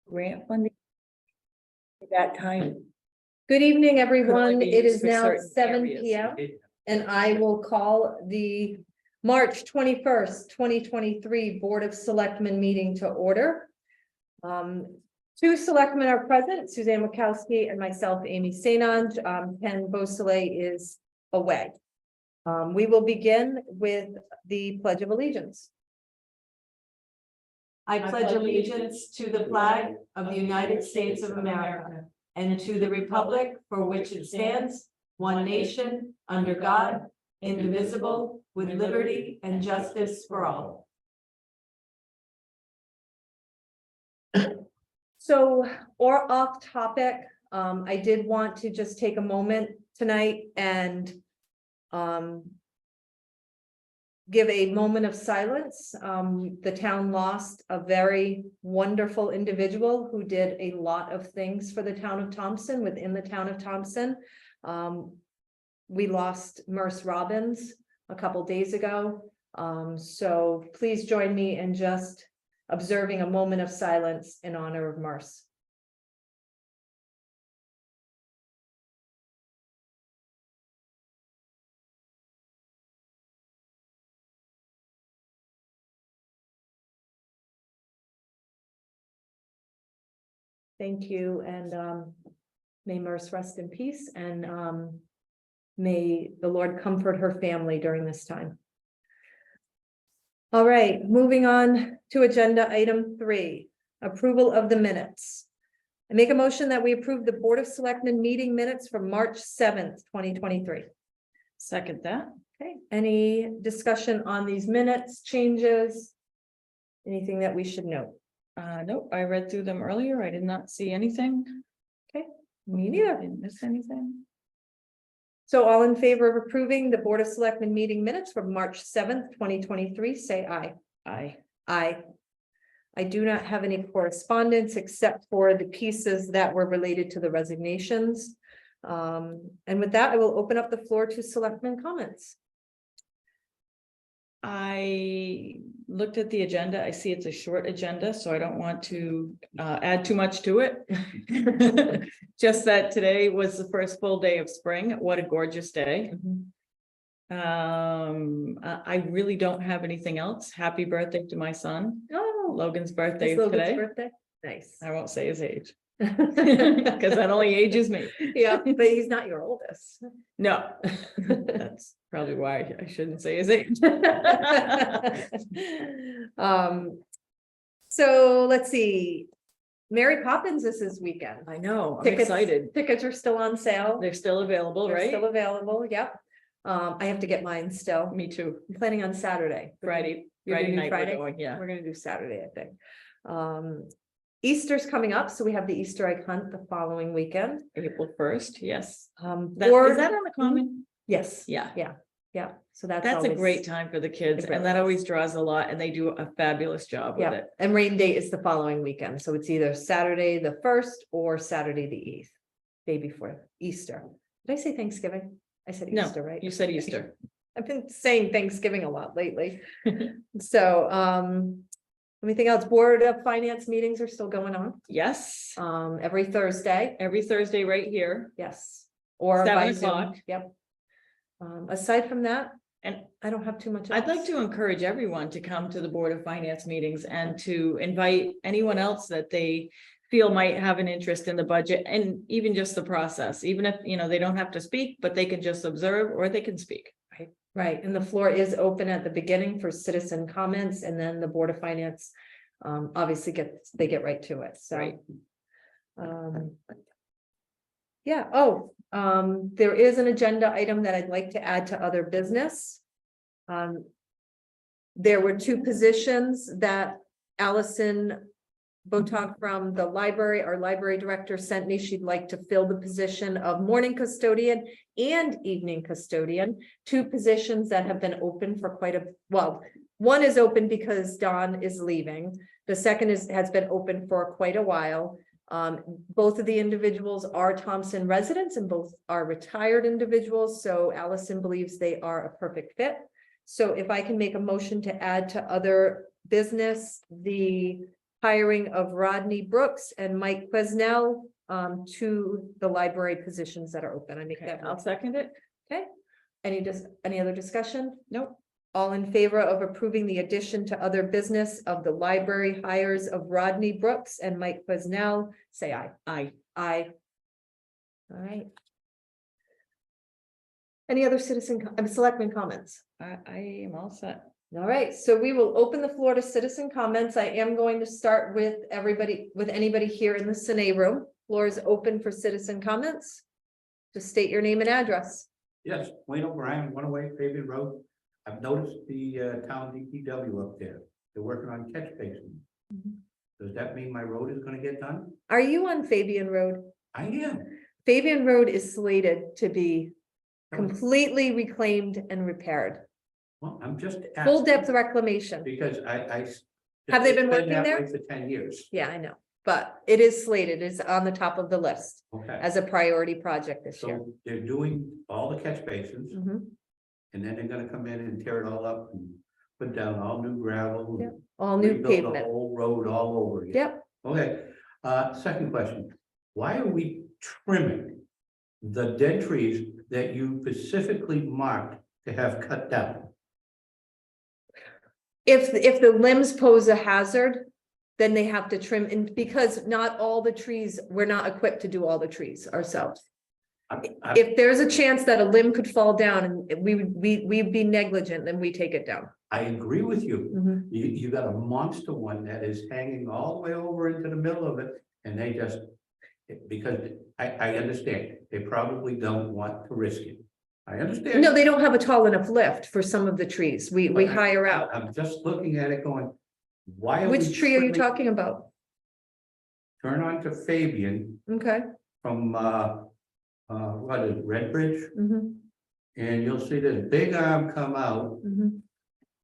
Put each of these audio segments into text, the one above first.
grant funding at that time. Good evening, everyone. be It used is for now certain 7 areas. p.m. and I will call the March 21st, 2023 Board of Selectmen meeting to order. Two selectmen are present, Suzanne Wachowski and myself, Amy Sainond. Ken Beausoleil is away. We will begin with the Pledge of Allegiance. I pledge allegiance to the flag of the United States of America and to the republic for which it stands, one nation, under God, indivisible, with liberty and justice for all. So, or off topic, I did want to just take a moment tonight and give a moment of silence. The town lost a very wonderful individual who did a lot of things for the town of Thompson, within the town of Thompson. We lost Merce Robbins a couple days ago. So please join me in just observing a moment of silence in honor of Merce. Thank you, and may Merce rest in peace, and may the Lord comfort her family during this time. All right, moving on to agenda item 3, approval of the minutes. I make a motion that we approve the Board of Selectmen meeting minutes from March 7th, 2023. Second that. Okay, any discussion on these minutes, changes? Anything that we should note? Nope, I read through them earlier. I did not see anything. Okay, me neither. Didn't miss anything. So all in favor of approving the Board of Selectmen meeting minutes from March 7th, 2023, say aye. Aye. Aye. I do not have any correspondence except for the pieces that were related to the resignations. And with that, I will open up the floor to selectmen comments. I looked at the agenda. I see it's a short agenda, so I don't want to add too much to it. Just that today was the first full day of spring. What a gorgeous day. I really don't have anything else. Happy birthday to my son. Oh, Logan's birthday it's is Logan's today. birthday. Nice. I won't say his age because that only ages me. Yeah, but he's not your oldest. No, that's probably why I shouldn't say his age. So let's see. Mary Poppins is this weekend. I know, I'm Tickets- excited. Tickets are still on sale. They're still available, They're right? still available, yep. I have to get mine still. Me too. I'm planning on Saturday. Friday You're gonna do night Friday? we're going, yeah. We're gonna do Saturday, I think. Easter's coming up, so we have the Easter egg hunt the following weekend. April 1st, yes. Is Board- that on the common? Yes, Yeah, yeah, so that's that's a always- great time for the kids It and really that is. always draws a lot and they do a fabulous job with Yeah, it. and rain date is the following weekend, so it's either Saturday the 1st or Saturday the 8th, day before Easter. Did I say Thanksgiving? I said No, Easter, right? You said Easter. I've been saying Thanksgiving a lot lately. So, anything else? Board of Finance meetings are still going on, Yes, every Thursday, every Thursday right here. yes, or 7 by Zoom. o'clock. Yep. Aside from that, And I don't have too much I'd like else. to encourage everyone to come to the Board of Finance meetings and to invite anyone else that they feel might have an interest in the budget and even just the process, even if, they don't have to speak, but they can just observe or they can speak. Right, and the floor is open at the beginning for citizen comments, and then the Board of Finance obviously they get right to it, so. Right. Yeah, there is an agenda item that I'd like to add to other business. There were 2 positions that Allison Botok from the library, our library director, sent me. She'd like to fill the position of morning custodian and evening custodian, 2 positions that have been open for one is open because Dawn is leaving. The second has been open for quite a while. Both of the individuals are Thompson residents and both are retired individuals. So Allison believes they are a perfect fit. So if I can make a motion to add to other business, the hiring of Rodney Brooks and Mike Quesnell to the library positions that are open. I make that. I'll second it. Okay. Any other discussion? Nope. All in favor of approving the addition to other business of the library hires of Rodney Brooks and Mike Quesnell, say aye. Aye. Aye. All right. Any other selectmen comments? I am all set. All right, so we will open the floor to citizen comments. I am going to start with anybody here in the Cine room. Floor is open for citizen comments. Just state your name and address. Yes, Wayne O'Brien, 108 Fabian Road. I've noticed the town DPW up there. They're working on catch basins. Does that mean my road is gonna get done? Are you on Fabian Road? I am. Fabian Road is slated to be completely reclaimed and repaired. Well, I'm just Full asking depth reclamation. because I. Have they been it's working that there? way for 10 years. Yeah, I know, but it is slated, it's on the top of the list Okay. as a priority project this year. So they're doing all the catch basins Mhm. and then they're gonna come in and tear it all up and put down all new gravel. and Yep. All new rebuild the pavement. whole road all over again. Yep. Okay, second question, why are we trimming the dead trees that you specifically marked to have cut down? If the limbs pose a hazard, then they have to trim, and because not all the trees, we're not equipped to do all the trees ourselves. If there's a chance that a limb could fall down and we'd be negligent, then we take it down. I agree with you. Mhm. You got a monster one that is hanging all the way over into the middle of it, and they just, because I understand, they probably don't want to risk it. I understand. No, they don't have a tall enough lift for some of the trees. We But hire out. I'm just looking at it going, why are we? Which tree are you trimming- talking about? Turn on to Fabian Okay. from, what is it, Red Bridge? Mhm. And you'll see this big arm come out, Mhm.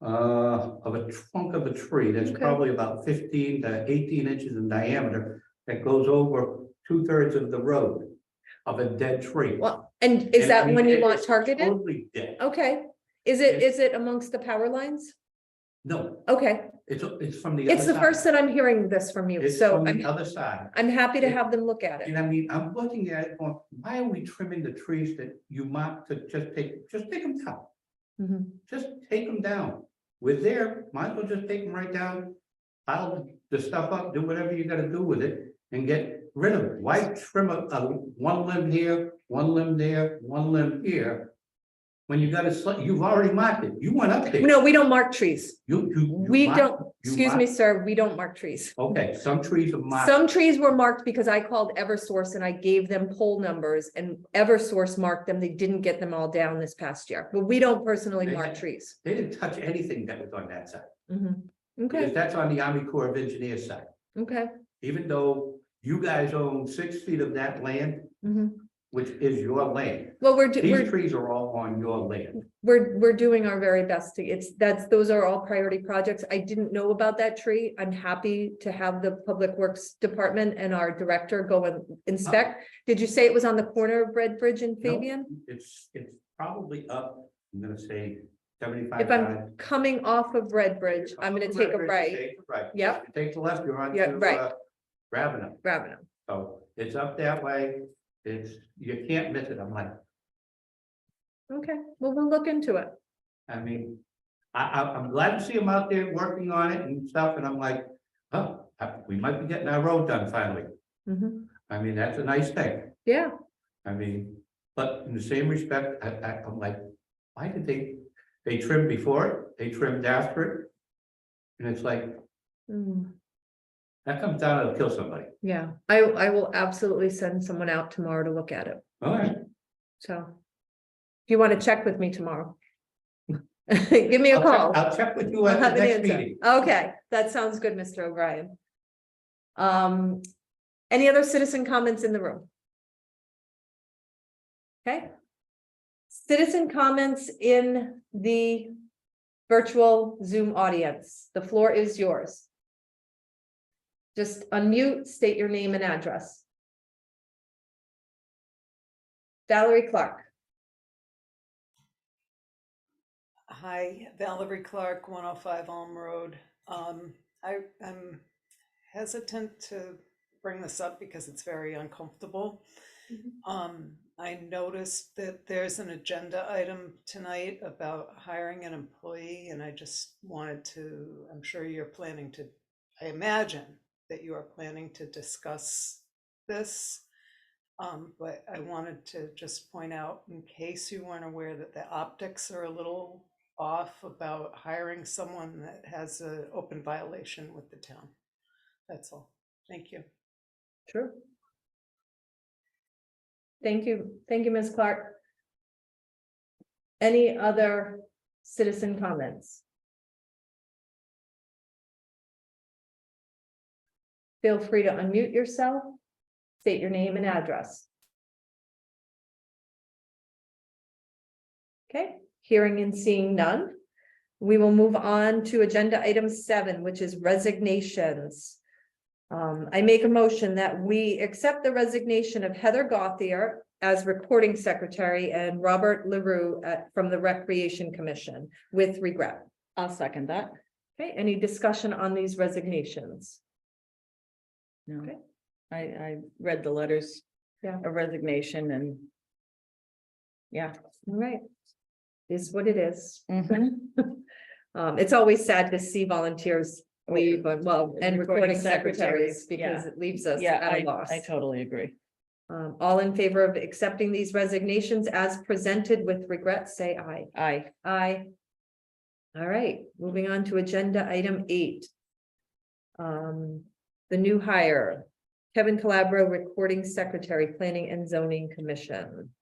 of a trunk of a tree that's Okay. probably about 15 to 18 inches in diameter. That goes over 2/3 of the road of a dead tree. Well, and is And, that I mean, when you it want is targeted? Totally dead. Okay. Is it amongst the power lines? No, Okay, it's from the. it's other the side. first that I'm hearing this from you, It's so from the I'm other side. happy to it- have them look at it. And I mean, I'm looking at it going, why are we trimming the trees that you marked to just take them down? Mhm. Just take them down. We're there, might as well just take them right down. Pile the stuff up, do whatever you gotta do with it and get rid of it. Why trim a one limb here, one limb there, one limb here? When you got you've already marked it. You went up there. No, we don't mark trees. You We marked- don't, you excuse me, marked- sir, we don't mark trees. Okay, some trees are marked. Some trees were marked because I called Eversource and I gave them pole numbers and Eversource marked them. They didn't get them all down this past year, but we don't personally They mark had- trees. They didn't touch anything that was on that side. Mhm. Because Okay, that's on the Army Corps of Engineers side. okay. Even though you guys own 6 feet of that land, Mhm. which is your land. Well, These trees are all on your land. we're doing our very best to, those are all priority projects. I didn't know about that tree. I'm happy to have the Public Works Department and our director go and inspect. Did you say it was on the corner of Red Bridge and No, Fabian? It's probably up, I'm gonna say 75. If I'm coming off of Red Bridge, I'm gonna take a right, Take a right. Yep. If you take the left, you're on Yeah, to, right. Ravenel. Ravenel. So it's up that way. You can't miss it. I'm like, Okay, well, we'll look into it. I mean, I'm glad to see them out there working on it and stuff, and I'm like, oh, we might be getting our road done finally. Mhm. I mean, that's a nice thing. Yeah, I mean, but in the same respect, I'm like, why did they trimmed before it, they trimmed after it? And it's like, Mm, that comes down to kill somebody. yeah, I will absolutely send someone out tomorrow to look at it, All right. so. If you want to check with me tomorrow. Give me a call. I'll check with you I'll at have the an next answer. meeting. Okay, that sounds good, Mr. O'Brien. Any other citizen comments in the room? Okay. Citizen comments in the virtual Zoom audience. The floor is yours. Just unmute, state your name and address. Valerie Clark. Hi, Valerie Clark, 105 Elm Road. I'm hesitant to bring this up because it's very uncomfortable. I noticed that there's an agenda item tonight about hiring an employee, and I just wanted to, I'm sure you're planning to, I imagine that you are planning to discuss this. But I wanted to just point out, in case you weren't aware, that the optics are a little off about hiring someone that has an open violation with the town. That's all. Thank you. Sure. Thank you, Ms. Clark. Any other citizen comments? Feel free to unmute yourself, state your name and address. Okay, hearing and seeing none. We will move on to agenda item 7, which is resignations. I make a motion that we accept the resignation of Heather Gauthier as recording secretary and Robert LaRue from the Recreation Commission with regret. I'll second that. Okay, any discussion on these resignations? No, Okay. I read the letters Yeah. of resignation and yeah. All right. Is what it is. Mhm. It's always sad to see volunteers leave, but well, and recording Recording secretaries, secretaries, because yeah. it leaves us Yeah, at a loss. I totally agree. All in favor of accepting these resignations as presented with regret, say aye. Aye. Aye. All right, moving on to agenda item 8. The new hire, Kevin Calabro, recording secretary, planning and zoning commission.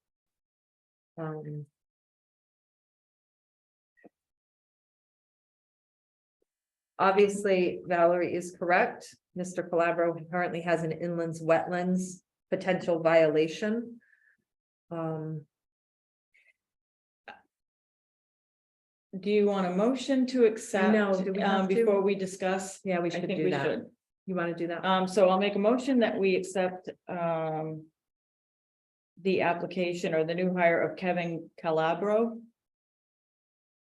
Obviously, Valerie is correct. Mr. Calabro currently has an inland wetlands potential violation. Do you want a motion to accept? No, do we have to? Before we discuss? Yeah, we I should think do we that. should. You want to do that? So I'll make a motion that we accept the application or the new hire of Kevin Calabro.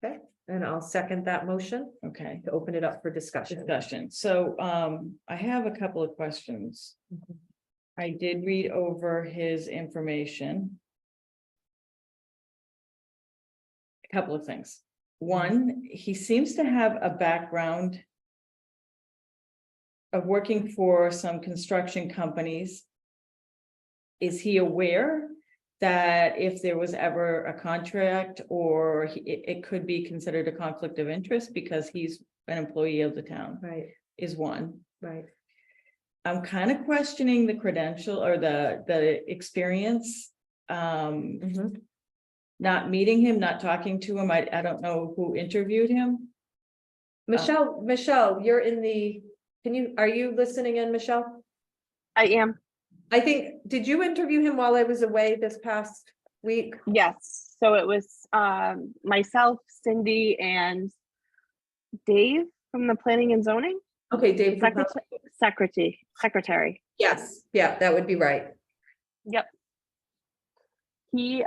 Okay, and I'll second that motion Okay, to open it up for discussion. so I have a couple of questions. Mhm. I did read over his information. A couple of things. One, he seems to have a background of working for some construction companies. Is he aware that if there was ever a contract or it could be considered a conflict of interest because he's an employee of the town? Right, Is one. right. I'm kind of questioning the credential or the experience. Mhm. Not meeting him, not talking to him. I don't know who interviewed him. Michelle, you're in the, are you listening in, Michelle? I am. I think, did you interview him while I was away this past week? Yes. So it was myself, Cindy, and Dave from the planning and zoning. Okay, Dave. Secretary. Yes, yeah, that would be right. Yep. He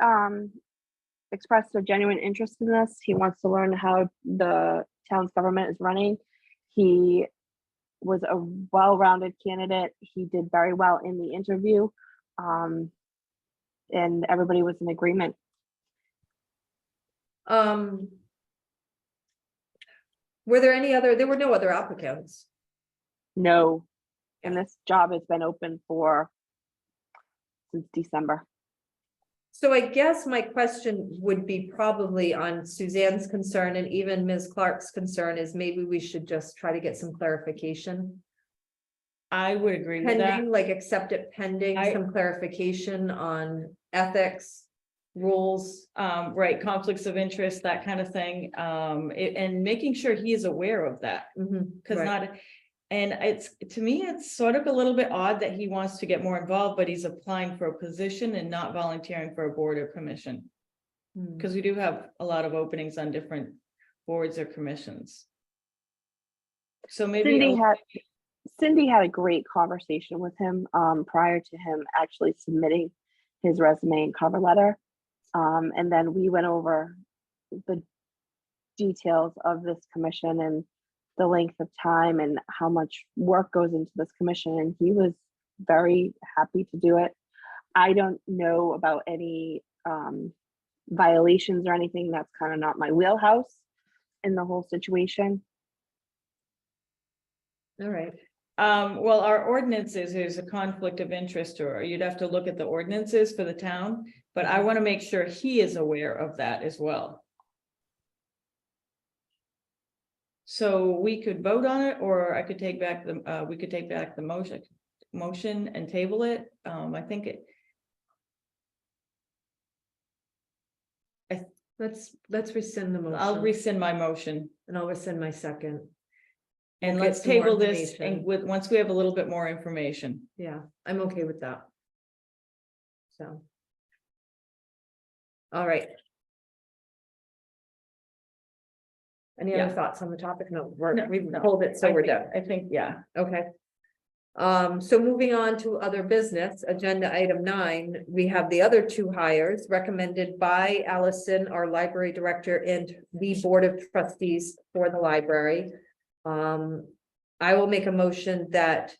expressed a genuine interest in this. He wants to learn how the town's government is running. He was a well-rounded candidate. He did very well in the interview. And everybody was in agreement. Were there were no other applicants? No. And this job has been open since December. So I guess my question would be probably on Suzanne's concern and even Ms. Clark's concern is maybe we should just try to get some clarification. I would agree with that. Pending, like accept it pending I- some clarification on ethics, rules. Right, conflicts of interest, that kind of thing. And making sure he is aware of that. Because to me, it's sort of a little bit odd that he wants to get more involved, but he's applying for a position and not volunteering for a board or commission. Because we do have a lot of openings on different boards or commissions. So maybe Cindy had a great conversation with him prior to him actually submitting his resume and cover letter. And then we went over the details of this commission and the length of time and how much work goes into this commission, and he was very happy to do it. I don't know about any violations or anything. That's kind of not my wheelhouse in the whole situation. All right. Well, our ordinances, there's a conflict of interest, or you'd have to look at the ordinances for the town, but I want to make sure he is aware of that as well. So we could vote on it, or I could take back the, we could take back the motion and table it. I think it, Let's rescind the motion. I'll rescind my motion. And I'll rescind my second. And We'll get let's some more table this information. and with, once we have a little bit more information. Yeah, I'm okay with that. So. All right. Any other Yeah. thoughts on the topic? No, No, we've no. pulled it, so we're done. I think, yeah. Okay. So moving on to other business, agenda item 9, we have the other 2 hires recommended by Allison, our library director, and the board of trustees for the library. I will make a motion that,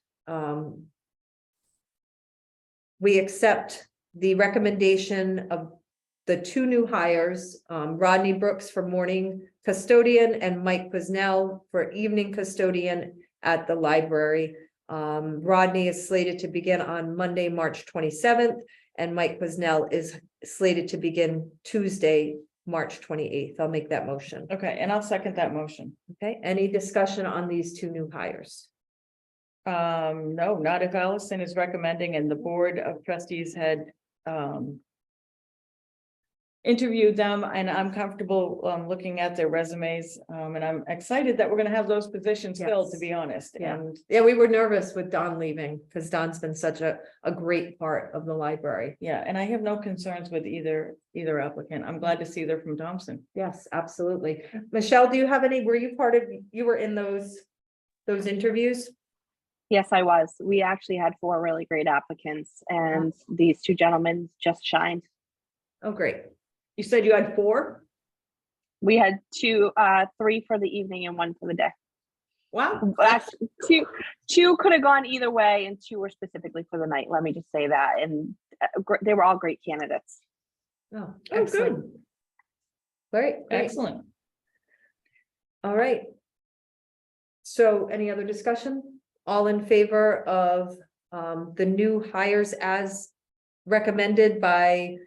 we accept the recommendation of the 2 new hires, Rodney Brooks for morning custodian and Mike Quisnell for evening custodian at the library. Rodney is slated to begin on Monday, March 27th, and Mike Quisnell is slated to begin Tuesday, March 28th. I'll make that motion. Okay, and I'll second that motion. Okay, any discussion on these 2 new hires? No, not if Allison is recommending and the board of trustees had interviewed them, and I'm comfortable looking at their resumes. And I'm excited that we're gonna have those positions filled, to Yes. be honest. Yeah. And Yeah, we were nervous with Don leaving because Don's been such a great part of the library. yeah, and I have no concerns with either applicant. I'm glad to see they're from Thompson. Yes, absolutely. Michelle, do you have any, were you part of, you were in those interviews? Yes, I was. We actually had 4 really great applicants, and these 2 gentlemen just shined. Oh, great. You said you had 4? We had 2, 3 for the evening and 1 for the day. Wow. Actually, two could have gone either way, and 2 were specifically for the night. Let me just say that, and they were all great candidates. Oh, Oh, excellent. good. Great, great. Excellent. All right. So any other discussion? All in favor of the new hires as recommended by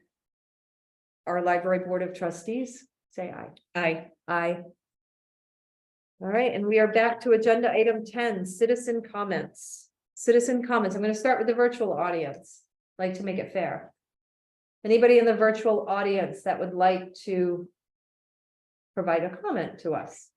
our library board of trustees? Say aye. Aye. Aye. All right, and we are back to agenda item 10, citizen comments. Citizen comments. I'm going to start with the virtual audience. Like to make it fair. Anybody in the virtual audience that would like to provide a comment to us?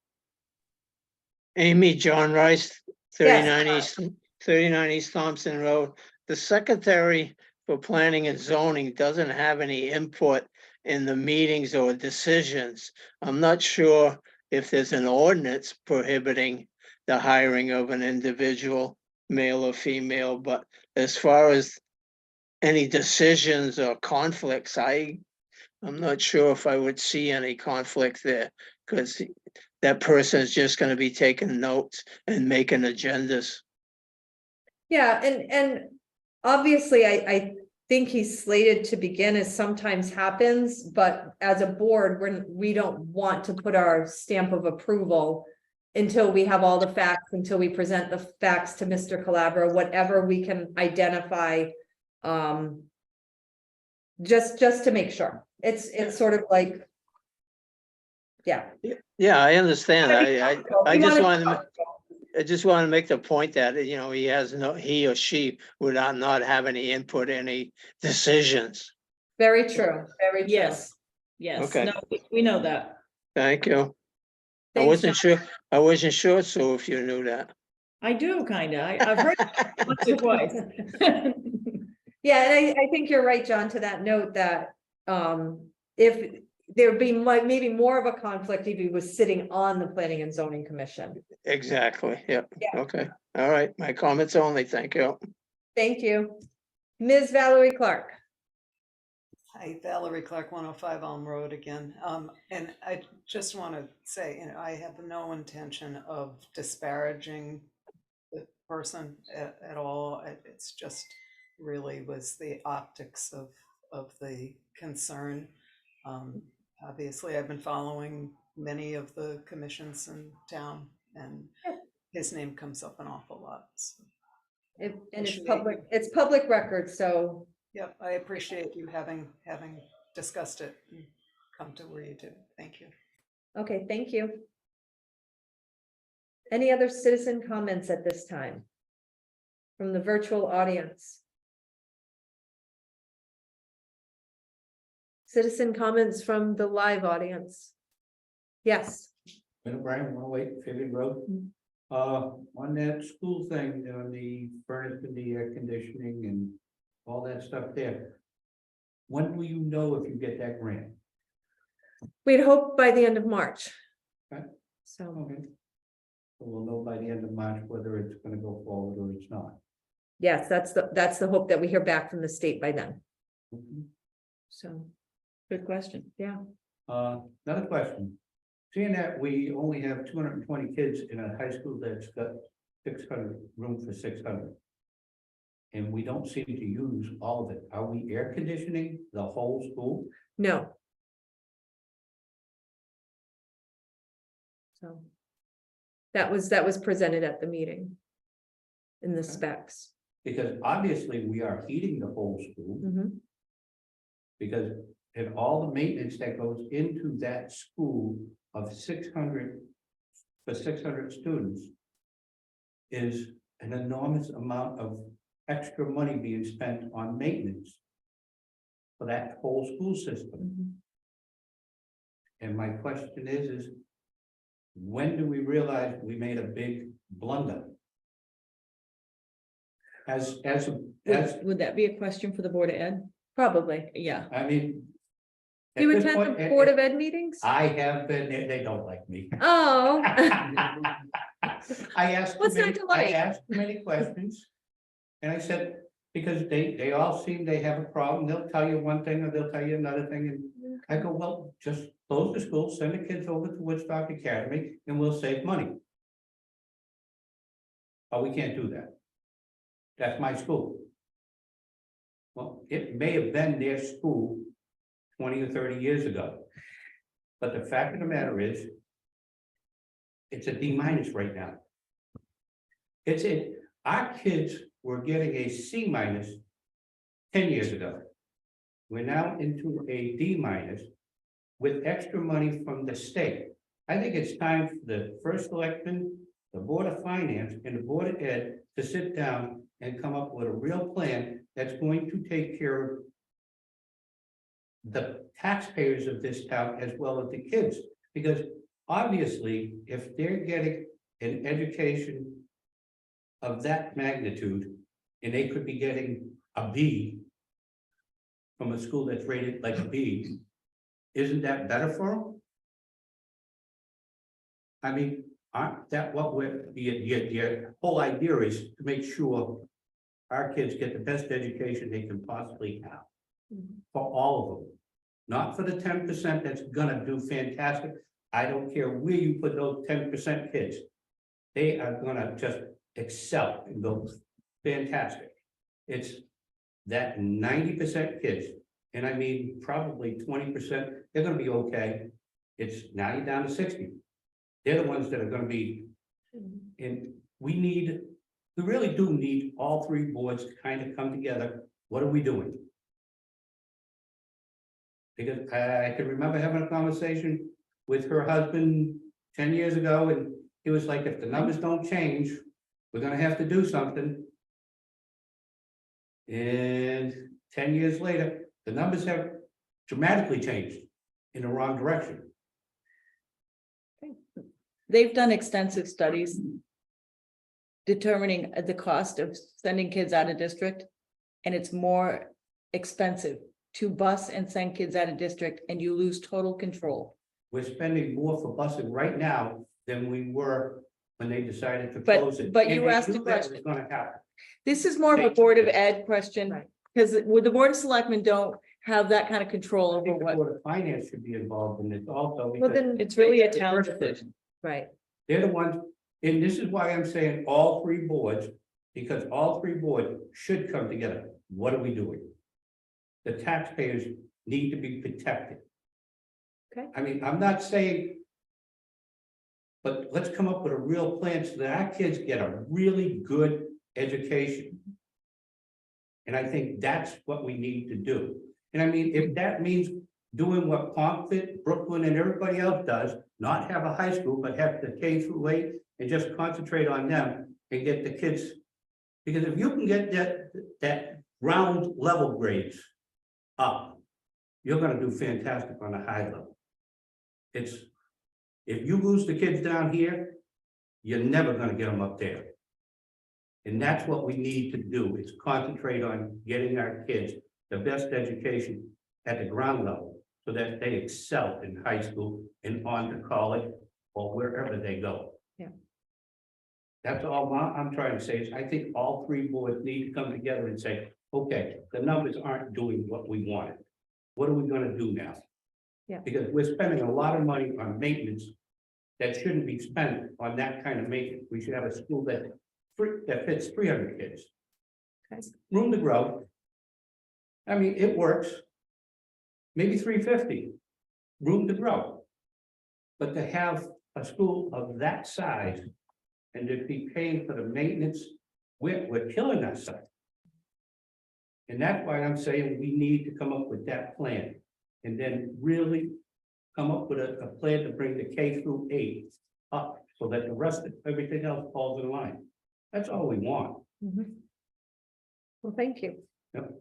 Amy, John Rice, Yes. 39 East Thompson Road. The secretary for planning and zoning doesn't have any input in the meetings or decisions. I'm not sure if there's an ordinance prohibiting the hiring of an individual, male or female, but as far as any decisions or conflicts, I'm not sure if I would see any conflict there, because that person is just gonna be taking notes and making agendas. Yeah, and obviously, I think he's slated to begin, as sometimes happens, but as a board, we don't want to put our stamp of approval until we have all the facts, until we present the facts to Mr. Calabro, whatever we can identify. Just to make sure. It's sort of like, yeah. Yeah, I understand. I You just wanna- I just want to make the point that, you know, he or she would not have any input, any decisions. Very true, very true. Yes. Yes. Okay. No, we know that. Thank you. I Thanks, wasn't sure, so if you knew that. I do kinda. I've heard it once or twice. Yeah, and I think you're right, John, to that note that, if there'd be maybe more of a conflict if he was sitting on the planning and zoning commission. Exactly, yep, Yeah. okay, all right, my comments only, thank you. Thank you. Ms. Valerie Clark. Hi, Valerie Clark, 105 Elm Road again. And I just want to say, I have no intention of disparaging the person at all. It's just really was the optics of the concern. Obviously, I've been following many of the commissions in town, and his name comes up an awful lot. So. And it's Appreciate public record, so. Yep, I appreciate you having discussed it and come to where you did. Thank you. Okay, thank you. Any other citizen comments at this time? From the virtual audience? Citizen comments from the live audience? Yes. Brian, 108 Fabian Road. On that school thing, on the furnace and the air conditioning and all that stuff there. When will you know if you get that grant? We'd hope by the end of March. Okay. So, Okay. So we'll know by the end of March whether it's gonna go forward or it's not. yes, that's the hope that we hear back from the state by then. Mhm. So, Good question. yeah. Another question. Seeing that we only have 220 kids in a high school that's got 600, room for 600. And we don't seem to use all of it. Are we air conditioning the whole school? No. So. That was presented at the meeting. In the specs. Because obviously we are heating the whole school. Mhm. Because and all the maintenance that goes into that school of 600 for 600 students is an enormous amount of extra money being spent on maintenance for that whole school system. Mhm. And my question is when do we realize we made a big blunder? Would that be a question for the Board of Ed? Probably. Yeah. I mean. Do you at this attend point, the Board of Ed meetings? I have been, they don't like me. Oh. I asked, What's not to like? I asked too many questions. And I said, because they all seem they have a problem, they'll tell you one thing or they'll tell you another thing, and I go, well, just close the school, send the kids over to Woodstock Academy, and we'll save money. Oh, we can't do that. That's my school. Well, it may have been their school 20 or 30 years ago. But the fact of the matter is, it's a D- right now. Our kids were getting a C- 10 years ago. We're now into a D- with extra money from the state. I think it's time for the first selectman, the Board of Finance, and the Board of Ed to sit down and come up with a real plan that's going to take care of the taxpayers of this town as well as the kids. Because obviously, if they're getting an education of that magnitude, and they could be getting a B from a school that's rated like a B, isn't that better for them? I mean, aren't that what the whole idea is to make sure our kids get the best education they can possibly have for all of them, not for the 10% that's gonna do fantastic. I don't care where you put those 10% kids, they are gonna just excel and go fantastic. It's that 90% kids, and I mean probably 20%, they're gonna be okay. It's now you're down to 60. They're the ones that are gonna be, and we really do need all three boards to kind of come together. What are we doing? Because I can remember having a conversation with her husband 10 years ago, and he was like, if the numbers don't change, we're gonna have to do something. And 10 years later, the numbers have dramatically changed in the wrong direction. They've done extensive studies determining the cost of sending kids out of district. And it's more expensive to bus and send kids out of district, and you lose total control. We're spending more for busing right now than we were when they decided to But- close it. but And you they asked a knew that was question. gonna happen. This is more of a Board of Ed question, Right. because with the Board of Selectmen don't, have that kind of control I over think the what, Board of Finance should be involved in this also, Well, because then, it's really a town decision. right, they're the ones, and this is why I'm saying all three boards, because all three boards should come together. What are we doing? The taxpayers need to be protected. Okay. I mean, I'm not saying, but let's come up with a real plan so that our kids get a really good education. And I think that's what we need to do. And I mean, if that means doing what Pomfret, Brooklyn, and everybody else does, not have a high school, but have the K through 8 and just concentrate on them and get the kids. Because if you can get that ground level grades up, you're gonna do fantastic on a high level. It's, if you lose the kids down here, you're never gonna get them up there. And that's what we need to do, is concentrate on getting our kids the best education at the ground level, so that they excel in high school and on to college or wherever they go. Yeah. That's all I'm trying to say, is I think all three boards need to come together and say, okay, the numbers aren't doing what we wanted. What are we gonna do now? Yeah. Because we're spending a lot of money on maintenance that shouldn't be spent on that kind of maintenance. We should have a school that fits 300 kids. Okay. Room to grow. I mean, it works. Maybe 350. Room to grow. But to have a school of that size and to be paying for the maintenance, we're killing ourselves. And that's why I'm saying we need to come up with that plan. And then really come up with a plan to bring the K through 8 up, so that the rest of everything else falls in line. That's all we want. Mhm. Well, thank you. Yep.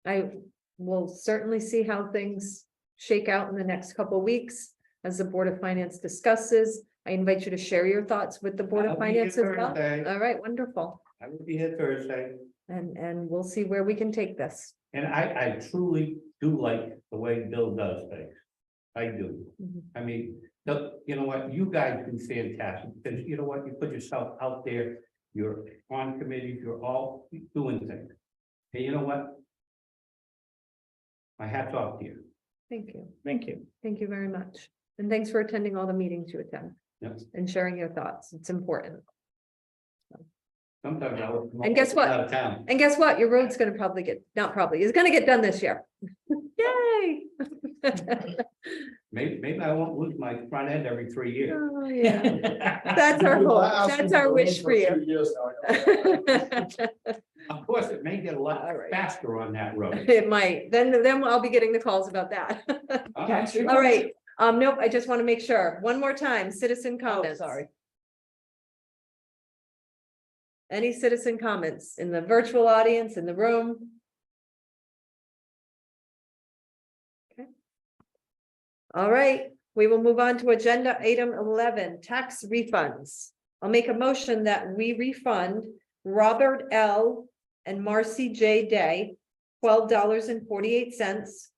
I will certainly see how things shake out in the next couple of weeks as the Board of Finance discusses. I invite you to share your thoughts with the Board of I'll be here Finance as well. Thursday. All right, wonderful. I will be here Thursday. And we'll see where we can take this. And I truly do like the way Bill does things. I do. Mhm. I mean, you know what, you guys do fantastic, because you know what, you put yourself out there, you're on committees, you're all doing things. And you know what? My hat's off to you. Thank you. Thank you. Thank you very much. And thanks for attending all the meetings you attend. Yep. And sharing your thoughts. It's important. Sometimes I would. And guess what? Out of town. And guess what? Your road's gonna probably get, not probably, is gonna get done this year. Yay. Maybe I won't lose my front end every 3 years. Oh, yeah. That's our hope. That's our wish for you. Of course, it may get a lot All right. faster on that road. It might, then I'll be getting the calls about that. All right, nope, I just want to make sure, one more time, citizen comments. sorry. Any citizen comments in the virtual audience, in the room? Okay. All right, we will move on to agenda item 11, tax refunds. I'll make a motion that we refund Robert L. and Marcy J. Day, $12.48.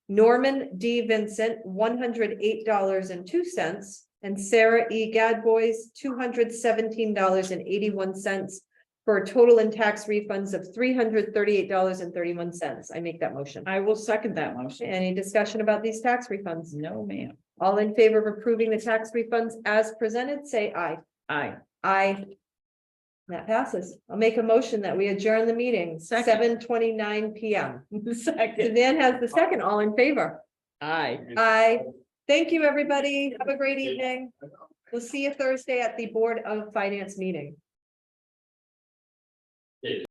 Norman D. Vincent, $108.02, and Sarah E. Gadbois, $217.81, for a total in tax refunds of $338.31. I make that motion. I will second that motion. Any discussion about these tax refunds? No, ma'am. All in favor of approving the tax refunds as presented, say aye. Aye. Aye. That passes. I'll make a motion that we adjourn the meeting, Second. 7:29 PM. Second. Suzanne has the second, all in favor? Aye. Aye. Thank you, everybody. Have a great evening. We'll see you Thursday at the Board of Finance meeting.